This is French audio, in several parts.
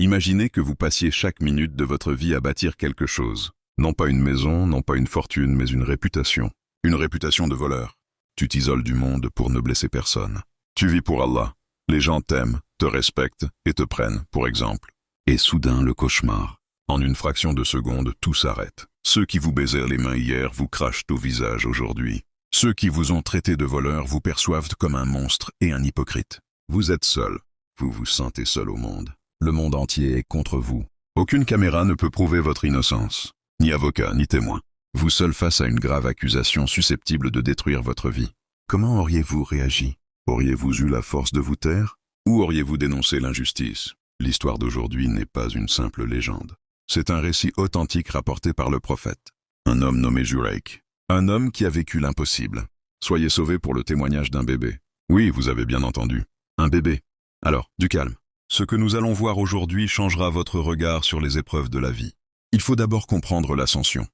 Imaginez que vous passiez chaque minute de votre vie à bâtir quelque chose. Non pas une maison, non pas une fortune, mais une réputation. Une réputation de voleur. Tu t'isoles du monde pour ne blesser personne. Tu vis pour Allah. Les gens t'aiment, te respectent et te prennent, pour exemple. Et soudain, le cauchemar. En une fraction de seconde, tout s'arrête. Ceux qui vous baisèrent les mains hier vous crachent au visage aujourd'hui. Ceux qui vous ont traité de voleur vous perçoivent comme un monstre et un hypocrite. Vous êtes seul. Vous vous sentez seul au monde. Le monde entier est contre vous. Aucune caméra ne peut prouver votre innocence. Ni avocat, ni témoin. Vous seul face à une grave accusation susceptible de détruire votre vie. Comment auriez-vous réagi? Auriez-vous eu la force de vous taire? Ou auriez-vous dénoncé l'injustice? L'histoire d'aujourd'hui n'est pas une simple légende. C'est un récit authentique rapporté par le prophète. Un homme nommé Jurayk. Un homme qui a vécu l'impossible. Soyez sauvés pour le témoignage d'un bébé. Oui, vous avez bien entendu. Un bébé. Alors, du calme. Ce que nous allons voir aujourd'hui changera votre regard sur les épreuves de la vie. Il faut d'abord comprendre l'ascension.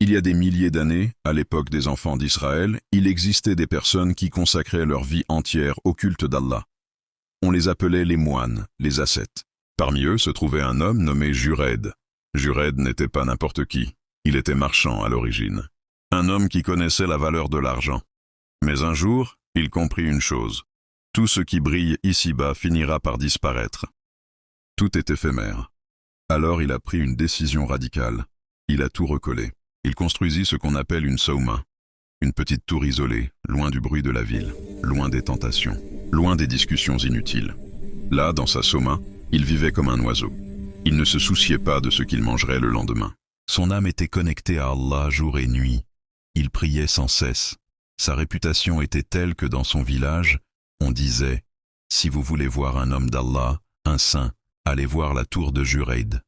Il y a des milliers d'années, à l'époque des enfants d'Israël, il existait des personnes qui consacraient leur vie entière au culte d'Allah. On les appelait les moines, les ascètes. Parmi eux se trouvait un homme nommé Jured. Jured n'était pas n'importe qui. Il était marchand à l'origine. Un homme qui connaissait la valeur de l'argent. Mais un jour, il comprit une chose. Tout ce qui brille ici-bas finira par disparaître. Tout est éphémère. Alors il a pris une décision radicale. Il a tout recollé. Il construisit ce qu'on appelle une sauma. Une petite tour isolée, loin du bruit de la ville, loin des tentations, loin des discussions inutiles. Là, dans sa sauma, il vivait comme un oiseau. Il ne se souciait pas de ce qu'il mangerait le lendemain. Son âme était connectée à Allah jour et nuit. Il priait sans cesse. Sa réputation était telle que dans son village, on disait « Si vous voulez voir un homme d'Allah, un saint, allez voir la tour de Jureid. »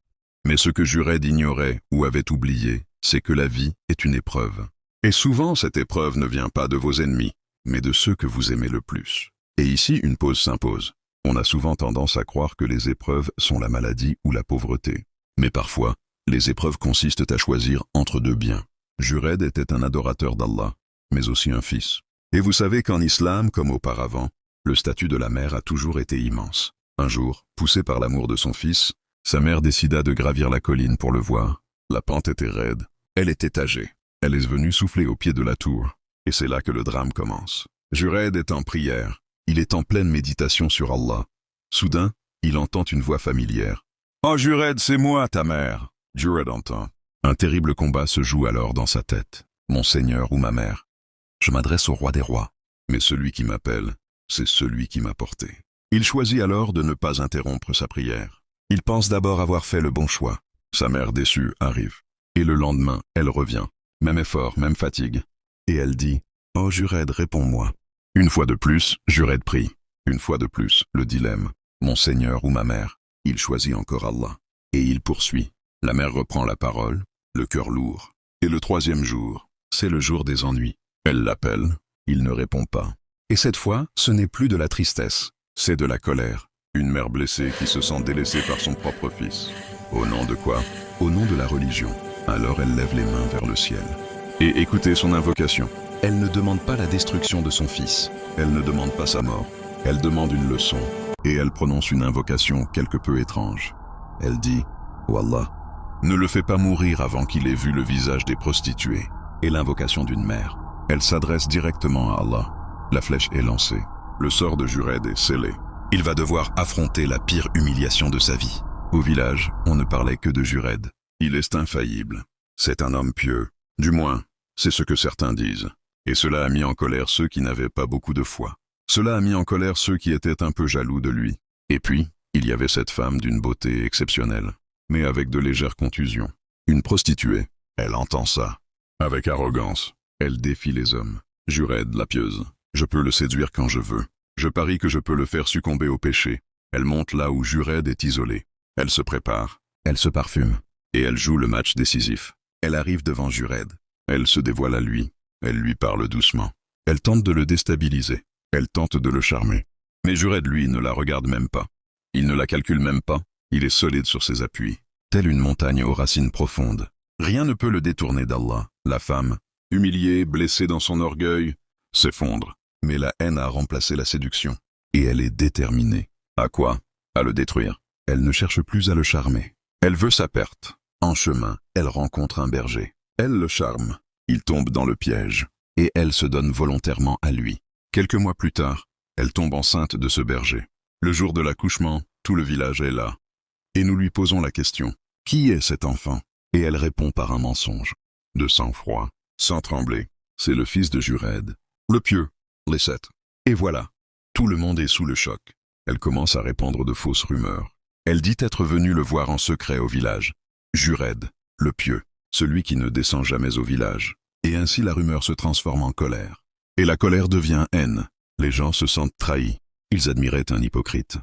Mais ce que Jureid ignorait ou avait oublié, c'est que la vie est une épreuve. Et souvent, cette épreuve ne vient pas de vos ennemis, mais de ceux que vous aimez le plus. Et ici, une pause s'impose. On a souvent tendance à croire que les épreuves sont la maladie ou la pauvreté. Mais parfois, les épreuves consistent à choisir entre deux biens. Jureid était un adorateur d'Allah, mais aussi un fils. Et vous savez qu'en islam, comme auparavant, le statut de la mère a toujours été immense. Un jour, poussée par l'amour de son fils, sa mère décida de gravir la colline pour le voir. La pente était raide. Elle était âgée. Elle est venue souffler au pied de la tour. Et c'est là que le drame commence. Jureid est en prière. Il est en pleine méditation sur Allah. Soudain, il entend une voix familière. « Oh Jureid, c'est moi, ta mère !» Jureid entend. Un terrible combat se joue alors dans sa tête. « Mon Seigneur ou ma mère ?» Je m'adresse au roi des rois. Mais celui qui m'appelle, c'est celui qui m'a porté. Il choisit alors de ne pas interrompre sa prière. Il pense d'abord avoir fait le bon choix. Sa mère déçue arrive. Et le lendemain, elle revient. Même effort, même fatigue. Et elle dit, « Oh Jureid, réponds-moi. » Une fois de plus, Jureid prie. Une fois de plus, le dilemme. Mon Seigneur ou ma mère. Il choisit encore Allah. Et il poursuit. La mère reprend la parole, le cœur lourd. Et le troisième jour, c'est le jour des ennuis. Elle l'appelle, il ne répond pas. Et cette fois, ce n'est plus de la tristesse, c'est de la colère. Une mère blessée qui se sent délaissée par son propre fils. Au nom de quoi? Au nom de la religion. Alors elle lève les mains vers le ciel. Et écoutez son invocation. Elle ne demande pas la destruction de son fils. Elle ne demande pas sa mort. Elle demande une leçon. Et elle prononce une invocation quelque peu étrange. Elle dit, « Oh Allah, ne le fais pas mourir avant qu'il ait vu le visage des prostituées. » Et l'invocation d'une mère. Elle s'adresse directement à Allah. La flèche est lancée. Le sort de Jureid est scellé. Il va devoir affronter la pire humiliation de sa vie. Au village, on ne parlait que de Jureid. Il est infaillible. C'est un homme pieux. Du moins, c'est ce que certains disent. Et cela a mis en colère ceux qui n'avaient pas beaucoup de foi. Cela a mis en colère ceux qui étaient un peu jaloux de lui. Et puis, il y avait cette femme d'une beauté exceptionnelle, mais avec de légères contusions. Une prostituée. Elle entend ça. Avec arrogance, elle défie les hommes. Jureid, la pieuse. Je peux le séduire quand je veux. Je parie que je peux le faire succomber au péché. Elle monte là où Jureid est isolé. Elle se prépare. Elle se parfume. Et elle joue le match décisif. Elle arrive devant Jureid. Elle se dévoile à lui. Elle lui parle doucement. Elle tente de le déstabiliser. Elle tente de le charmer. Mais Jureid, lui, ne la regarde même pas. Il ne la calcule même pas. Il est solide sur ses appuis. Telle une montagne aux racines profondes. Rien ne peut le détourner d'Allah. La femme, humiliée, blessée dans son orgueil, s'effondre. Mais la haine a remplacé la séduction. Et elle est déterminée. À quoi? À le détruire. Elle ne cherche plus à le charmer. Elle veut sa perte. En chemin, elle rencontre un berger. Elle le charme. Il tombe dans le piège. Et elle se donne volontairement à lui. Quelques mois plus tard, elle tombe enceinte de ce berger. Le jour de l'accouchement, tout le village est là. Et nous lui posons la question. Qui est cet enfant? Et elle répond par un mensonge. De sang-froid, sans trembler. C'est le fils de Jured, le pieux, les 7. Et voilà. Tout le monde est sous le choc. Elle commence à répandre de fausses rumeurs. Elle dit être venue le voir en secret au village. Jured, le pieux, celui qui ne descend jamais au village. Et ainsi la rumeur se transforme en colère. Et la colère devient haine. Les gens se sentent trahis. Ils admiraient un hypocrite.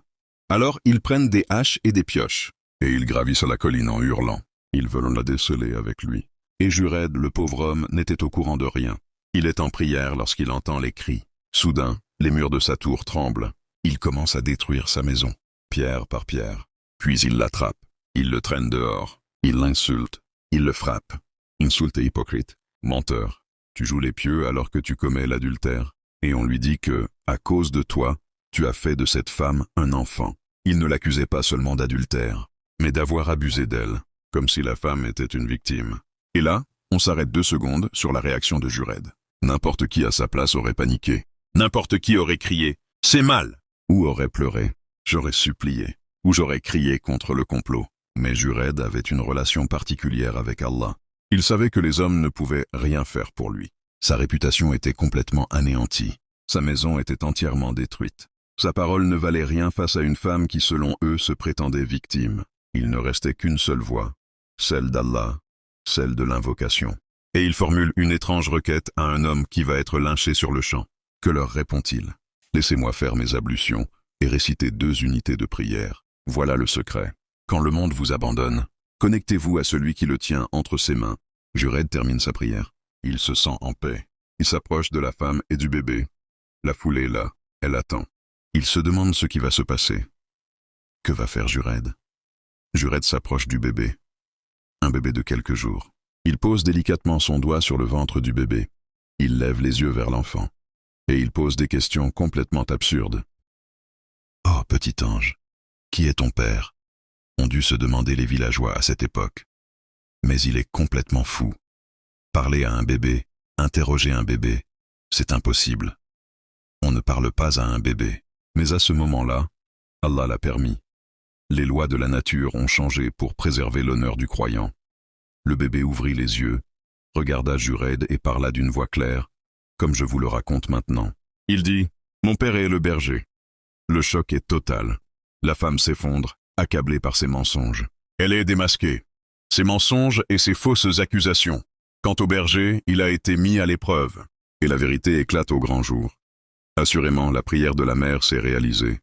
Alors ils prennent des haches et des pioches. Et ils gravissent la colline en hurlant. Ils veulent la déceler avec lui. Et Jured, le pauvre homme, n'était au courant de rien. Il est en prière lorsqu'il entend les cris. Soudain, les murs de sa tour tremblent. Il commence à détruire sa maison, pierre par pierre. Puis il l'attrape. Il le traîne dehors. Il l'insulte. Il le frappe. Insulte et hypocrite. Menteur. Tu joues les pieux alors que tu commets l'adultère. Et on lui dit que, à cause de toi, tu as fait de cette femme un enfant. Il ne l'accusait pas seulement d'adultère, mais d'avoir abusé d'elle, comme si la femme était une victime. Et là, on s'arrête 2 secondes sur la réaction de Jured. N'importe qui à sa place aurait paniqué. N'importe qui aurait crié « C'est mal !» ou aurait pleuré. J'aurais supplié. Ou j'aurais crié contre le complot. Mais Jured avait une relation particulière avec Allah. Il savait que les hommes ne pouvaient rien faire pour lui. Sa réputation était complètement anéantie. Sa maison était entièrement détruite. Sa parole ne valait rien face à une femme qui, selon eux, se prétendait victime. Il ne restait qu'une seule voix, celle d'Allah, celle de l'invocation. Et il formule une étrange requête à un homme qui va être lynché sur le champ. Que leur répond-il? Laissez-moi faire mes ablutions et réciter 2 unités de prière. Voilà le secret. Quand le monde vous abandonne, connectez-vous à celui qui le tient entre ses mains. Jured termine sa prière. Il se sent en paix. Il s'approche de la femme et du bébé. La foule est là. Elle attend. Il se demande ce qui va se passer. Que va faire Jured? Jured s'approche du bébé. Un bébé de quelques jours. Il pose délicatement son doigt sur le ventre du bébé. Il lève les yeux vers l'enfant. Et il pose des questions complètement absurdes. « Oh, petit ange, qui est ton père ?» ont dû se demander les villageois à cette époque. Mais il est complètement fou. Parler à un bébé, interroger un bébé, c'est impossible. On ne parle pas à un bébé. Mais à ce moment-là, Allah l'a permis. Les lois de la nature ont changé pour préserver l'honneur du croyant. Le bébé ouvrit les yeux, regarda Jured et parla d'une voix claire, comme je vous le raconte maintenant. Il dit « Mon père est le berger ». Le choc est total. La femme s'effondre, accablée par ses mensonges. Elle est démasquée. Ses mensonges et ses fausses accusations. Quant au berger, il a été mis à l'épreuve. Et la vérité éclate au grand jour. Assurément, la prière de la mère s'est réalisée.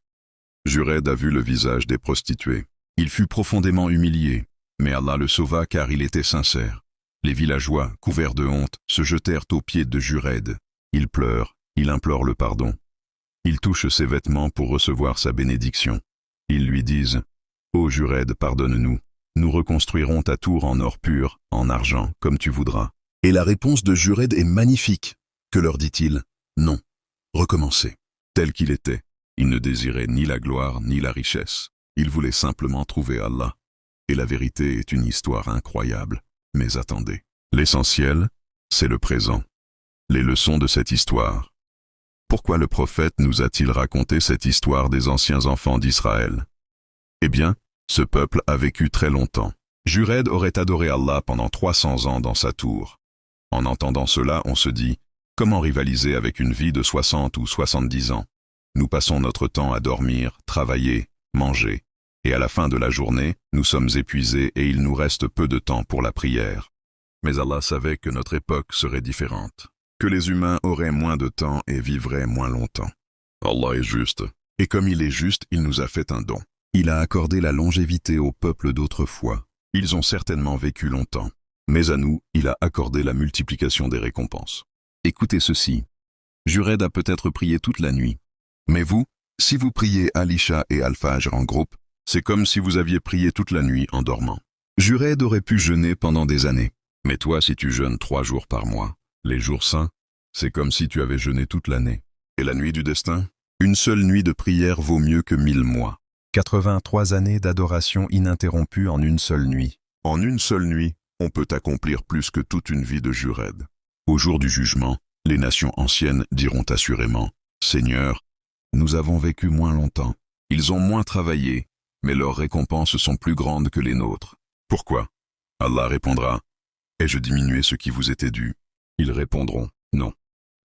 Jured a vu le visage des prostituées. Il fut profondément humilié, mais Allah le sauva car il était sincère. Les villageois, couverts de honte, se jetèrent aux pieds de Jured. Il pleure, il implore le pardon. Ils touchent ses vêtements pour recevoir sa bénédiction. Ils lui disent « Ô Jured, pardonne-nous. Nous reconstruirons ta tour en or pur, en argent, comme tu voudras. » Et la réponse de Jured est magnifique. Que leur dit-il? Non. Recommencer. Tel qu'il était. Il ne désirait ni la gloire ni la richesse. Il voulait simplement trouver Allah. Et la vérité est une histoire incroyable. Mais attendez. L'essentiel, c'est le présent. Les leçons de cette histoire. Pourquoi le prophète nous a-t-il raconté cette histoire des anciens enfants d'Israël? Eh bien, ce peuple a vécu très longtemps. Jured aurait adoré Allah pendant 300 ans dans sa tour. En entendant cela, on se dit, comment rivaliser avec une vie de 60 ou 70 ans? Nous passons notre temps à dormir, travailler, manger. Et à la fin de la journée, nous sommes épuisés et il nous reste peu de temps pour la prière. Mais Allah savait que notre époque serait différente, que les humains auraient moins de temps et vivraient moins longtemps. Allah est juste. Et comme il est juste, il nous a fait un don. Il a accordé la longévité au peuple d'autrefois. Ils ont certainement vécu longtemps. Mais à nous, il a accordé la multiplication des récompenses. Écoutez ceci. Jured a peut-être prié toute la nuit. Mais vous, si vous priez Al-Isha et Al-Fajr en groupe, c'est comme si vous aviez prié toute la nuit en dormant. Jured aurait pu jeûner pendant des années. Mais toi, si tu jeûnes 3 jours par mois, les jours saints, c'est comme si tu avais jeûné toute l'année. Et la nuit du destin? Une seule nuit de prière vaut mieux que 1000 mois. 83 années d'adoration ininterrompue en une seule nuit. En une seule nuit, on peut accomplir plus que toute une vie de Jured. Au jour du jugement, les nations anciennes diront assurément, « Seigneur, nous avons vécu moins longtemps. Ils ont moins travaillé, mais leurs récompenses sont plus grandes que les nôtres. Pourquoi ?» Allah répondra, « Ai-je diminué ce qui vous était dû ?» Ils répondront, « Non. »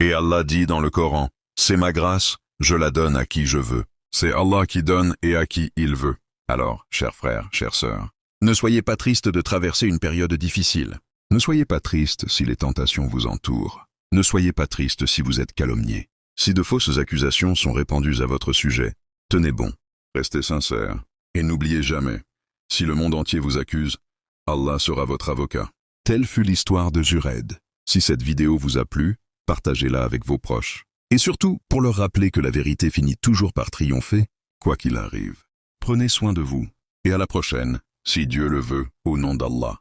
Et Allah dit dans le Coran, « C'est ma grâce, je la donne à qui je veux. C'est Allah qui donne et à qui il veut. » Alors, chers frères, chères sœurs, ne soyez pas tristes de traverser une période difficile. Ne soyez pas tristes si les tentations vous entourent. Ne soyez pas tristes si vous êtes calomniés. Si de fausses accusations sont répandues à votre sujet, tenez bon, restez sincères, et n'oubliez jamais, si le monde entier vous accuse, Allah sera votre avocat. Telle fut l'histoire de Jured. Si cette vidéo vous a plu, partagez-la avec vos proches. Et surtout, pour leur rappeler que la vérité finit toujours par triompher, quoi qu'il arrive. Prenez soin de vous, et à la prochaine, si Dieu le veut, au nom d'Allah.